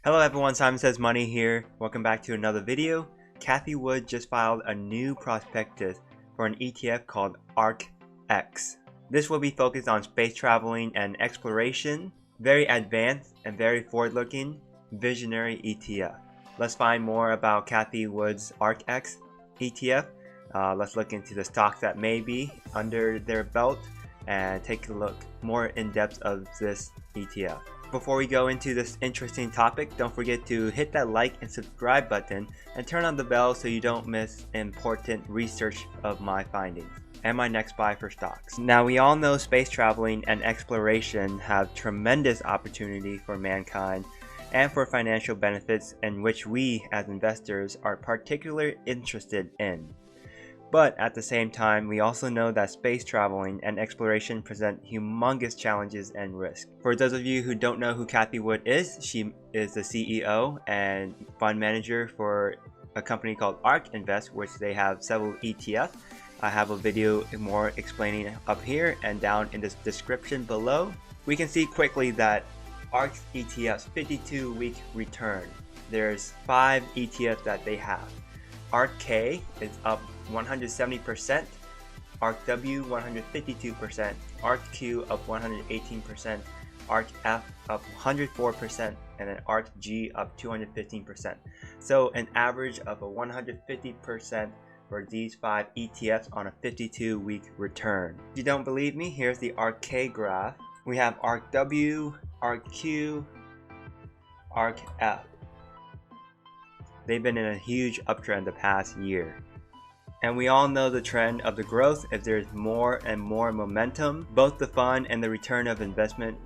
Hello everyone, Simon Says Money here. Welcome back to another video. Cathie Wood just filed a new prospectus for an ETF called ARKX. This will be focused on space traveling and exploration. Very advanced and very forward-looking, visionary ETF. Let's find more about Cathie Wood's ARKX ETF. Let's look into the stocks that may be under their belt and take a look more in depth of this ETF. Before we go into this interesting topic, don't forget to hit that like and subscribe button and turn on the bell so you don't miss important research of my findings and my next buy for stocks. Now, we all know space traveling and exploration have tremendous opportunity for mankind and for financial benefits, in which we as investors are particularly interested in. But at the same time, we also know that space traveling and exploration present humongous challenges and risks. For those of you who don't know who Cathie Wood is, she is the CEO and fund manager for a company called ARK Invest, which they have several ETFs. I have a video more explaining up here and down in the description below. We can see quickly that ARK ETF's 52-week return. There's 5 ETFs that they have. ARK is up 170%, ARKW 152%, ARKQ up 118%, ARKF up 104%, and then ARKG up 215%. So an average of a 150% for these 5 ETFs on a 52-week return. If you don't believe me, here's the ARK graph. We have ARKW, ARKQ, ARKF. They've been in a huge uptrend the past year. And we all know the trend of the growth. If there's more and more momentum, both the fund and the return of investment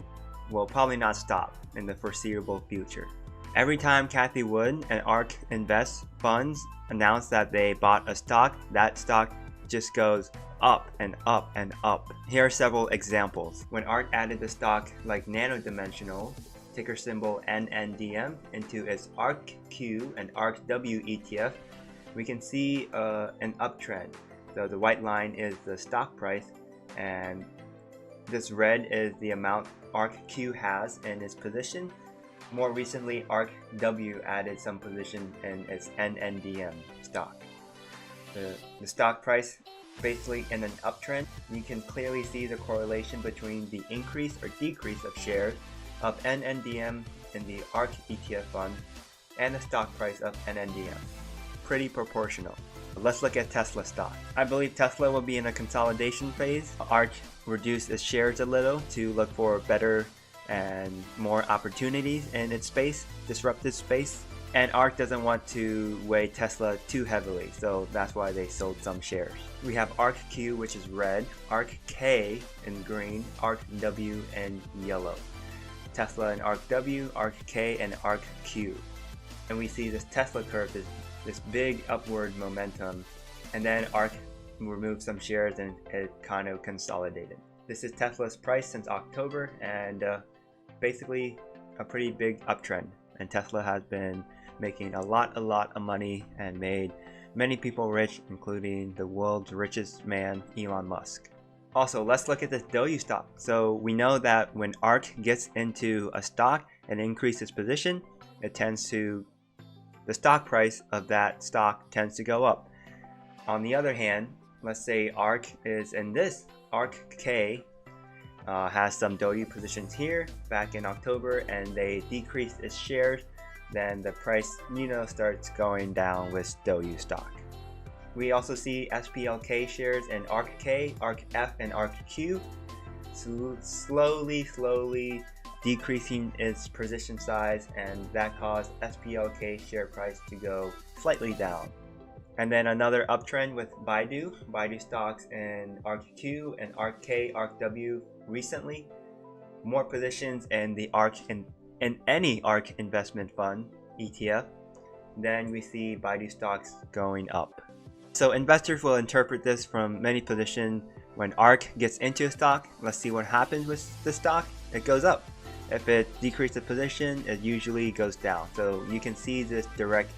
will probably not stop in the foreseeable future. Every time Cathie Wood and ARK Invest funds announce that they bought a stock, that stock just goes up and up and up. Here are several examples. When ARK added the stock like Nano Dimensional, ticker symbol NNDM, into its ARKQ and ARKW ETF, we can see an uptrend. So the white line is the stock price, and this red is the amount ARKQ has in its position. More recently, ARKW added some position in its NNDM stock. The stock price basically in an uptrend. You can clearly see the correlation between the increase or decrease of shares of NNDM in the ARK ETF fund and the stock price of NNDM. Pretty proportional. Let's look at Tesla stock. I believe Tesla will be in a consolidation phase. ARK reduced its shares a little to look for better and more opportunities in its space, disruptive space. And ARK doesn't want to weigh Tesla too heavily, so that's why they sold some shares. We have ARKQ, which is red, ARKK in green, ARKW in yellow. Tesla and ARKW, ARKK, and ARKQ. And we see this Tesla curve is this big upward momentum, and then ARK removed some shares and it kind of consolidated. This is Tesla's price since October, and basically a pretty big uptrend. And Tesla has been making a lot of money and made many people rich, including the world's richest man, Elon Musk. Also, let's look at this DOU stock. So we know that when ARK gets into a stock and increases position, the stock price of that stock tends to go up. On the other hand, let's say ARK is in this, ARKK has some DOU positions here back in October, and they decreased its shares, then the price starts going down with DOU stock. We also see SPLK shares in ARKK, ARKF, and ARKQ slowly decreasing its position size, and that caused SPLK share price to go slightly down. And then another uptrend with Baidu stocks in ARKQ and ARKK, ARKW recently. More positions in the ARK in any ARK investment fund ETF. Then we see Baidu stocks going up. So investors will interpret this from many positions. When ARK gets into a stock, let's see what happens with the stock. It goes up. If it decreases the position, it usually goes down. So you can see this direct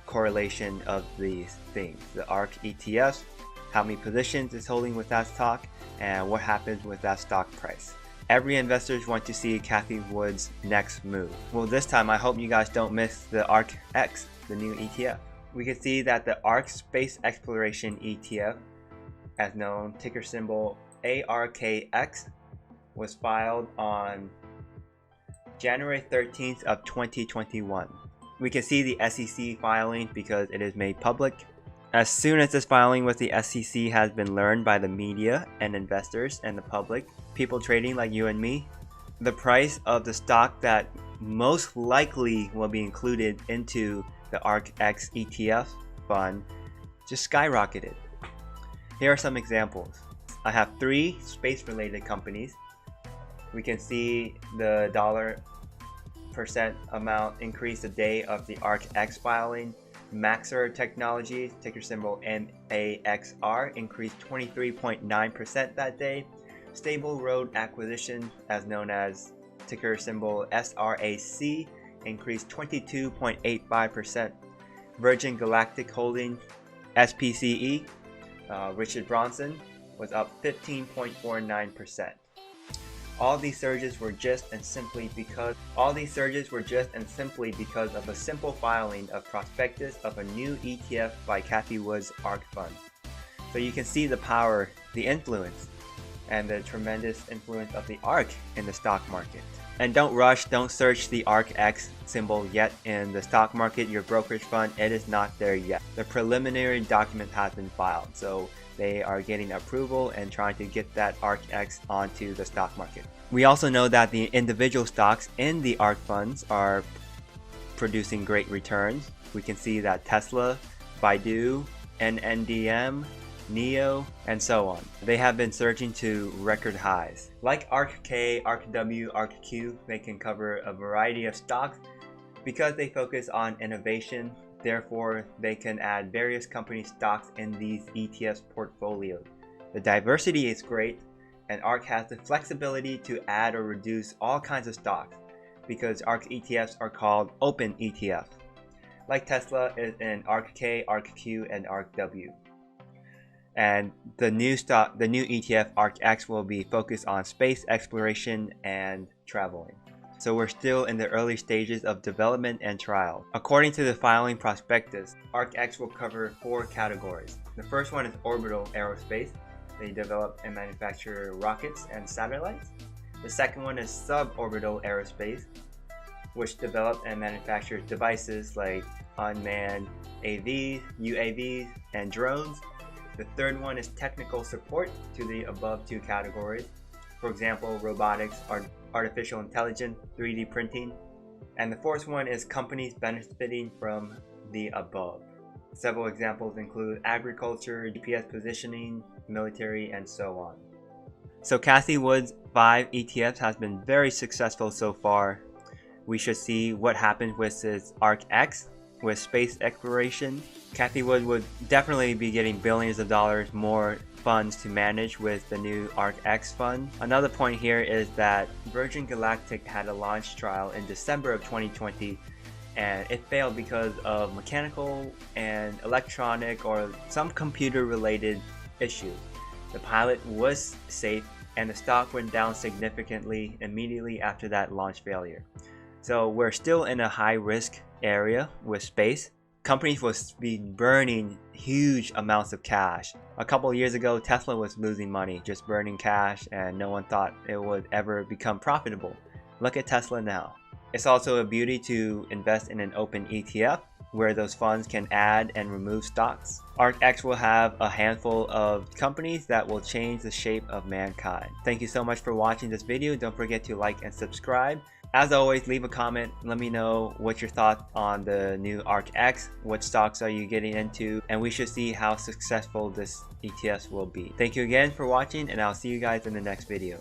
correlation of these things. The ARK ETFs, how many positions it's holding with that stock, and what happens with that stock price. Every investor wants to see Cathie Wood's next move. Well, this time I hope you guys don't miss the ARKX, the new ETF. We can see that the ARK Space Exploration ETF, as known, ticker symbol ARKX, was filed on January 13th of 2021. We can see the SEC filing because it is made public. As soon as this filing with the SEC has been learned by the media and investors and the public, people trading like you and me, the price of the stock that most likely will be included into the ARKX ETF fund just skyrocketed. Here are some examples. I have 3 space-related companies. We can see the $% amount increase the day of the ARKX filing. Maxar Technologies, ticker symbol MAXR, increased 23.9% that day. Stable Road Acquisition, as known as ticker symbol SRAC, increased 22.85%. Virgin Galactic Holdings, SPCE, Richard Branson, was up 15.49%. All these surges were just and simply because of a simple filing of prospectus of a new ETF by Cathie Wood's ARK fund. So you can see the power, the influence, and the tremendous influence of the ARK in the stock market. And don't rush, don't search the ARKX symbol yet in the stock market, your brokerage fund. It is not there yet. The preliminary document has been filed, so they are getting approval and trying to get that ARKX onto the stock market. We also know that the individual stocks in the ARK funds are producing great returns. We can see that Tesla, Baidu, NNDM, NEO, and so on. They have been surging to record highs. Like ARKK, ARKW, ARKQ, they can cover a variety of stocks because they focus on innovation. Therefore, they can add various company stocks in these ETFs portfolios. The diversity is great, and ARK has the flexibility to add or reduce all kinds of stocks because ARK ETFs are called open ETFs. Like Tesla is in ARKK, ARKQ, and ARKW. And the new ETF ARKX will be focused on space exploration and traveling. So we're still in the early stages of development and trial. According to the filing prospectus, ARKX will cover 4 categories. The first one is orbital aerospace. They develop and manufacture rockets and satellites. The second one is suborbital aerospace, which develop and manufactures devices like unmanned AVs, UAVs, and drones. The third one is technical support to the above 2 categories. For example, robotics, artificial intelligence, 3D printing. And the fourth one is companies benefiting from the above. Several examples include agriculture, GPS positioning, military, and so on. So Cathie Wood's 5 ETFs has been very successful so far. We should see what happens with this ARKX, with space exploration. Cathie Wood would definitely be getting billions of dollars more funds to manage with the new ARKX fund. Another point here is that Virgin Galactic had a launch trial in December of 2020 and it failed because of mechanical and electronic or some computer related issues. The pilot was safe and the stock went down significantly immediately after that launch failure. So we're still in a high risk area with space. Companies will be burning huge amounts of cash. A couple of years ago, Tesla was losing money, just burning cash, and no one thought it would ever become profitable. Look at Tesla now. It's also a beauty to invest in an open ETF where those funds can add and remove stocks. ARKX will have a handful of companies that will change the shape of mankind. Thank you so much for watching this video. Don't forget to like and subscribe. As always, leave a comment. Let me know what your thoughts on the new ARKX. What stocks are you getting into? And we should see how successful this ETF will be. Thank you again for watching, and I'll see you guys in the next video.